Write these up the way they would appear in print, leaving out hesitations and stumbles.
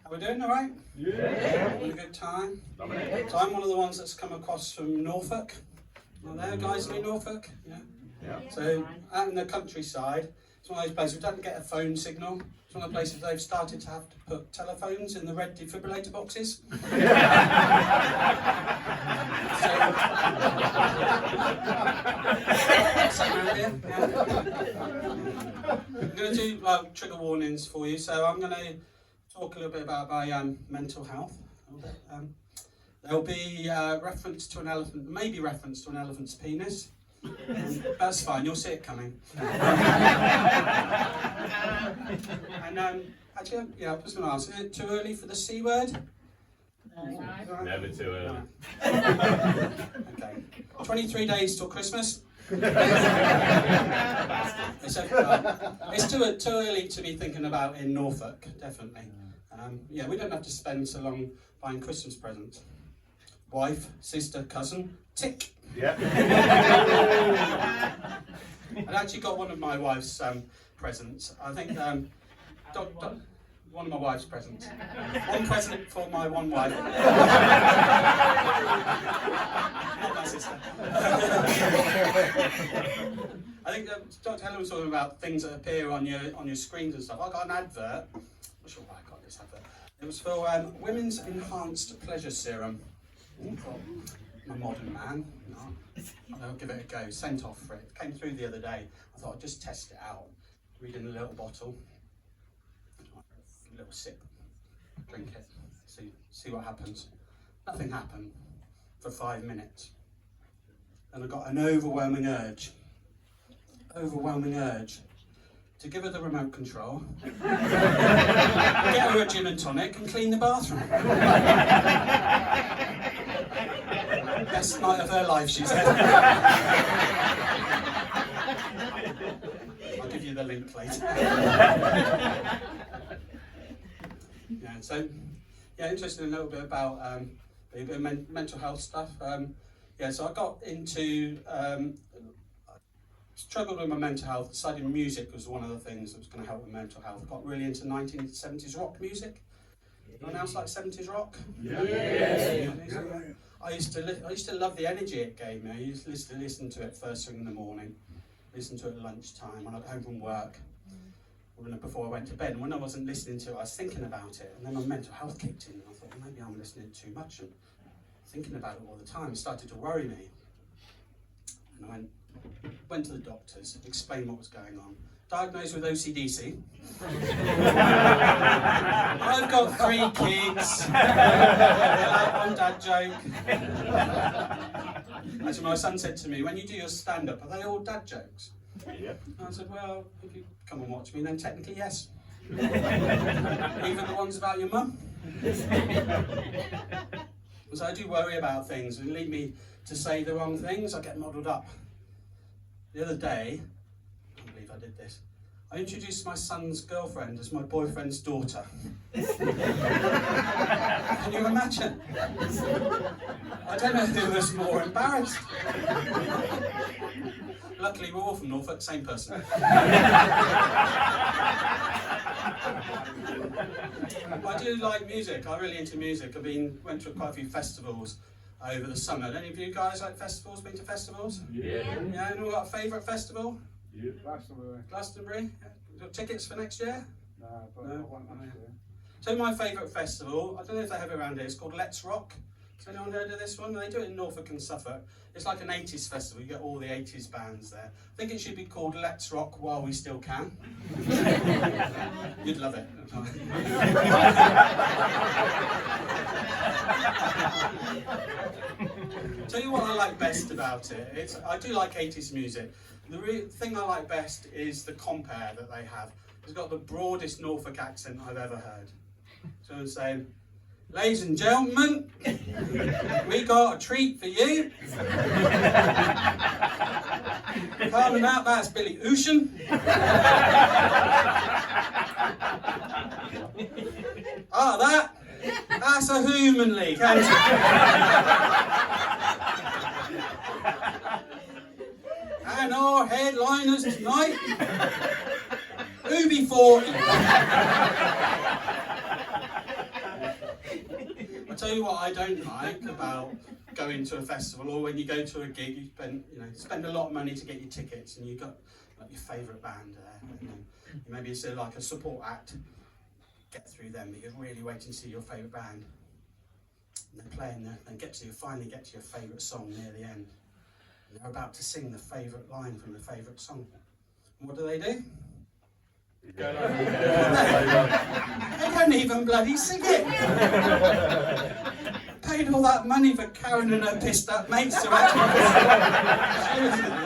How we doing, all right? Yeah. Having a good time? So I'm one of the ones that's come across from Norfolk. Are there guys in Norfolk? Yeah. So out in the countryside, it's one of those places we don't get a phone signal. It's one of the places they've started to have to put telephones in the red defibrillator boxes. I'm going to do trigger warnings for you. So I'm going to talk a little bit about my mental health. There'll be reference to an elephant, maybe reference to an elephant's penis. That's fine, you'll see it coming. And actually, yeah, I was going to ask, is it too early for the C word? No. Never too early. Okay. 23 days till Christmas. It's too early to be thinking about in Norfolk, definitely. Yeah, we don't have to spend so long buying Christmas presents. Wife, sister, cousin, tick. Yeah. I actually got one of my wife's presents. I think one of my wife's presents. One present for my one wife. Not my sister. I think Dr. Helen was talking about things that appear on your screens and stuff. I got an advert. I'm not sure why I got this advert. It was for Women's Enhanced Pleasure Serum. I'm a modern man. I'll give it a go. Sent off for it. It came through the other day. I thought I'd just test it out. Read in a little bottle. A little sip. Drink it. See what happens. Nothing happened for 5 minutes. And I got an overwhelming urge to give her the remote control, get her a gin and tonic and clean the bathroom. Best night of her life, she said. I'll give you the link later. Yeah, so, yeah, interested in a little bit about mental health stuff. Yeah, so I got into, struggled with my mental health, decided music was one of the things that was going to help with mental health. I got really into 1970s rock music. Anyone else like 70s rock? Yeah. I used to love the energy it gave me. I used to listen to it first thing in the morning, listen to it at lunchtime, when I got home from work, before I went to bed. And when I wasn't listening to it, I was thinking about it. And then my mental health kicked in. And I thought, well, maybe I'm listening too much and thinking about it all the time. It started to worry me. And I went to the doctors, explained what was going on. Diagnosed with OCDC. I've got 3 kids. One dad joke. Actually, my son said to me, when you do your stand-up, are they all dad jokes? Yeah. I said, well, if you come and watch me, then technically yes. Even the ones about your mum. So I do worry about things and lead me to say the wrong things. I get muddled up. The other day, I can't believe I did this, I introduced my son's girlfriend as my boyfriend's daughter. Can you imagine? I don't know who was more embarrassed. Luckily, we're all from Norfolk, same person. I do like music. I'm really into music. Went to quite a few festivals over the summer. Any of you guys like festivals? Been to festivals? Yeah. Yeah. Anyone got a favourite festival? Yeah. Glastonbury. Got tickets for next year? No, but I want next year. So my favourite festival, I don't know if they have it around here, it's called Let's Rock. Has anyone heard of this one? They do it in Norfolk and Suffolk. It's like an 80s festival, you get all the 80s bands there. I think it should be called Let's Rock While We Still Can. You'd love it. Tell you what I like best about it. I do like 80s music. The thing I like best is the compare that they have. It's got the broadest Norfolk accent I've ever heard. So I'm saying, ladies and gentlemen, we got a treat for you. Coming out, that's Billy Ocean. That's a human league, isn't it? And all our headliners tonight. UB40. I tell you what I don't like about going to a festival, or when you go to a gig, you spend a lot of money to get your tickets, and you've got like your favourite band there. Maybe it's like a support act. Get through them, but you're really waiting to see your favourite band. And they're playing there, and finally get to your favourite song near the end. And they're about to sing the favourite line from the favourite song. And what do? They don't even bloody sing it. Paid all that money for Karen and her pissed up mates to actually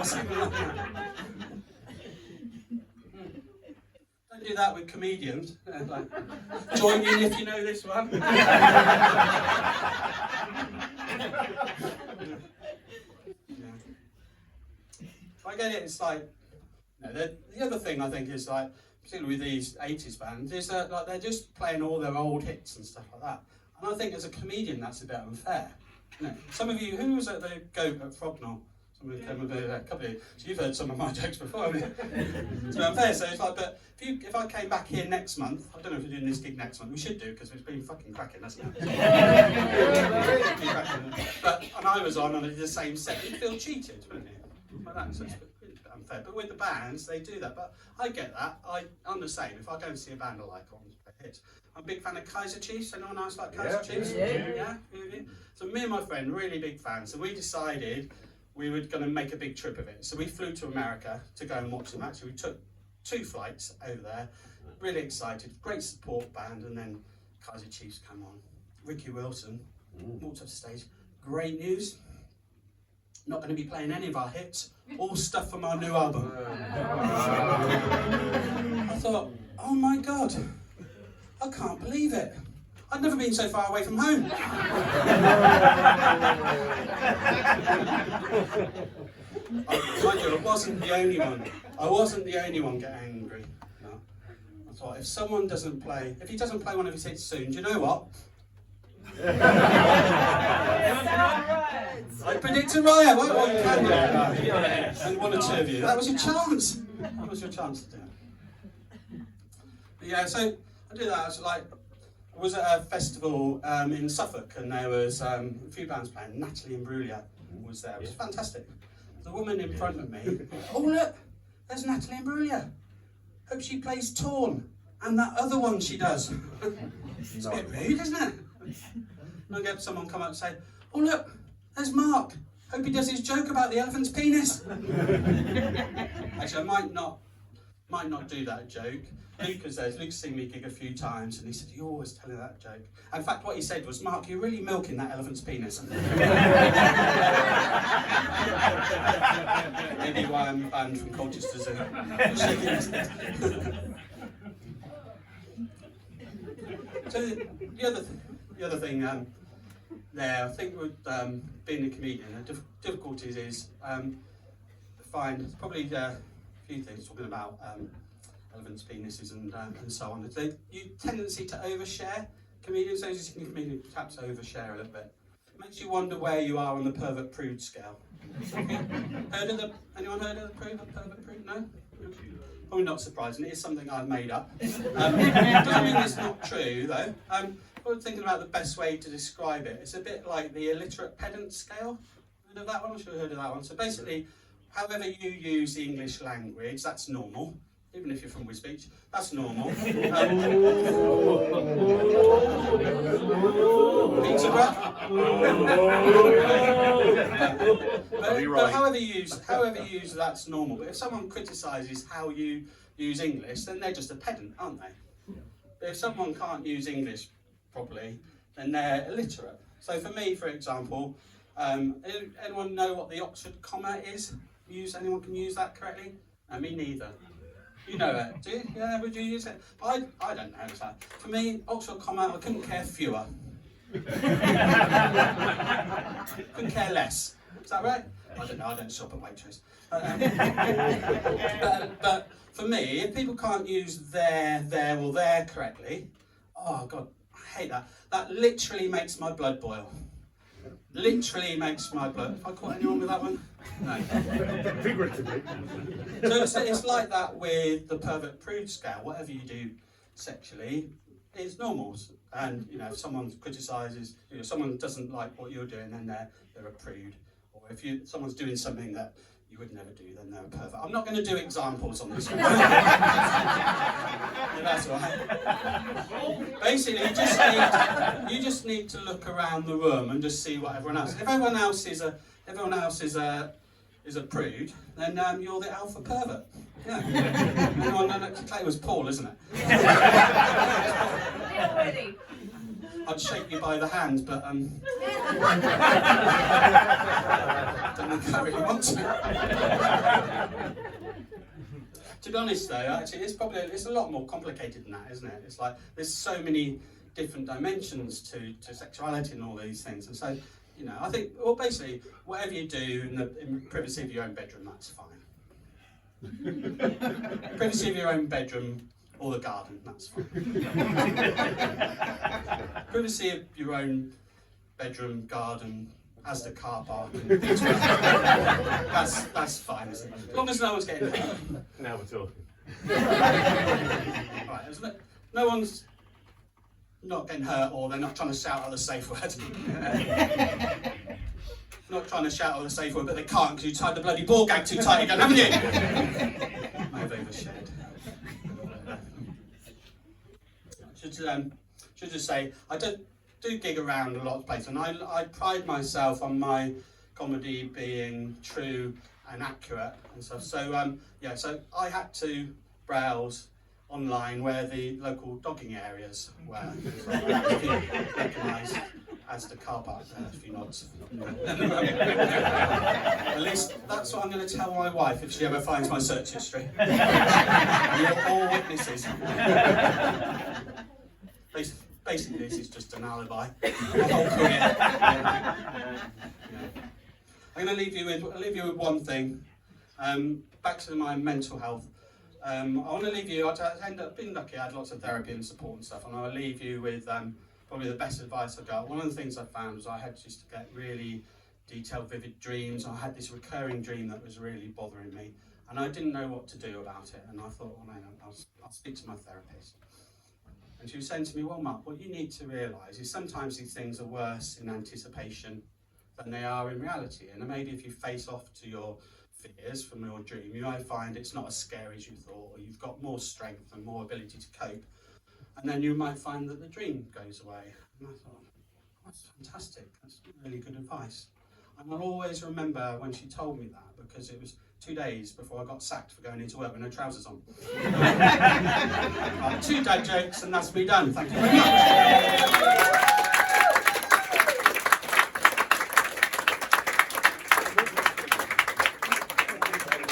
sing it. Don't do that with comedians. Like, join in if you know this one. I get it. It's like the other thing I think is like, particularly with these 80s bands, is that like they're just playing all their old hits and stuff like that. And I think as a comedian that's a bit unfair. Some of you, who was at the Goat at Frognall? Somebody came with a couple of you. So you've heard some of my jokes before, haven't you? It's a bit unfair. So it's like, but if I came back here next month, I don't know if we're doing this gig next month. We should do, because it's been fucking cracking, hasn't it? And I was on and I did the same set. You'd feel cheated, wouldn't you? Like that. So it's a bit unfair. But with the bands, they do that. But I get that. I'm the same. If I go and see a band I like on hits, I'm a big fan of Kaiser Chiefs. Anyone else like Kaiser Chiefs? Yeah. So me and my friend, really big fans. So we decided we were going to make a big trip of it. So we flew to America to go and watch the match. So we took 2 flights over there. Really excited. Great support band. And then Kaiser Chiefs come on. Ricky Wilson walked up the stage. Great news. Not going to be playing any of our hits. All stuff from our new album. I thought, oh my God. I can't believe it. I'd never been so far away from home. I wasn't the only one. I wasn't the only one getting angry. No. I thought, if someone doesn't play, if he doesn't play one of his hits soon, do you know what? I predict a riot. What you can do? And 1 or 2 of you. That was your chance. That was your chance to do it. But yeah, so I do that. I was at a festival in Suffolk, and there was a few bands playing. Natalie Imbruglia was there. It was fantastic. The woman in front of me, oh look, there's Natalie Imbruglia. Hope she plays Torn, and that other one she does. It's a bit rude, isn't it? And I get someone come up and say, oh look, there's Mark. Hope he does his joke about the elephant's penis. Actually, I might not do that joke. Luke's seen me gig a few times, and he said, you're always telling that joke. In fact, what he said was, Mark, you're really milking that elephant's penis. Maybe why I'm banned from Colchester Zoo. So the other thing there, I think with being a comedian, the difficulties is find probably a few things talking about elephants' penises and so on. You tendency to overshare. Comedians, those who can comedians perhaps overshare a little bit. It makes you wonder where you are on the pervert prude scale. Anyone heard of the pervert prude? No? Probably not surprising. It is something I've made up. Doesn't mean it's not true though. I was thinking about the best way to describe it. It's a bit like the illiterate pedant scale. Heard of that one? I'm sure you heard of that one. So basically, however you use the English language, that's normal. Even if you're from Wisbech, that's normal. Peterborough. But however you use, that's normal. But if someone criticises how you use English, then they're just a pedant, aren't they? But if someone can't use English properly, then they're illiterate. So for me, for example, anyone know what the Oxford comma is? Anyone can use that correctly? Me neither. You know it, do you? Yeah, would you use it? I don't know. So for me, Oxford comma, I couldn't care fewer. Couldn't care less. Is that right? I don't know, I don't shop at Waitrose. But for me, if people can't use there, or there correctly, oh God, I hate that. That literally makes my blood boil. literally makes my blood. Have I caught anyone with that one? No. Figuratively. So it's like that with the pervert prude scale. Whatever you do sexually is normal. And you know, if someone criticises, you know, someone doesn't like what you're doing, then they're a prude. Or if someone's doing something that you would never do, then they're a pervert. I'm not going to do examples on this one. Yeah, that's all right. Basically, you just need to look around the room and just see what everyone else. If everyone else is a prude, then you're the alpha pervert. Yeah. It was Paul, isn't it? I'd shake you by the hand, but don't think I really want to. To be honest, though, actually, it's a lot more complicated than that, isn't it? It's like there's so many different dimensions to sexuality and all these things, and so you know, I think, well, basically, whatever you do in the privacy of your own bedroom, that's fine. Privacy of your own bedroom or the garden, that's fine. Privacy of your own bedroom, garden, as the car park. That's fine, isn't it? As long as no one's getting hurt. Now we're talking. Right, isn't it? No one's not getting hurt, or they're not trying to shout out the safe word. Not trying to shout out the safe word, but they can't because you tied the bloody ball gag too tight again, haven't you? I've overshared. Should just say, I do gig around a lot of places, and I pride myself on my comedy being true and accurate and stuff. So yeah, so I had to browse online where the local dogging areas were. So if you recognise as the car park there, a few nods. At least that's what I'm going to tell my wife if she ever finds my search history. And you're all witnesses. Basically, this is just an alibi. My whole career. Yeah. I'm going to leave you with one thing. Back to my mental health. I want to leave you. I ended up being lucky. I had lots of therapy and support and stuff, and I'll leave you with probably the best advice I got. One of the things I found was I had just to get really detailed, vivid dreams. I had this recurring dream that was really bothering me, and I didn't know what to do about it. And I thought, well, no, I'll speak to my therapist. And she was saying to me, well, Mark, what you need to realise is sometimes these things are worse in anticipation than they are in reality. And maybe if you face off to your fears from your dream, you might find it's not as scary as you thought, or you've got more strength and more ability to cope. And then you might find that the dream goes away. And I thought, that's fantastic. That's really good advice. And I'll always remember when she told me that, because it was 2 days before I got sacked for going into work with no trousers on. 2 dad jokes, and that's me done. Thank you very much.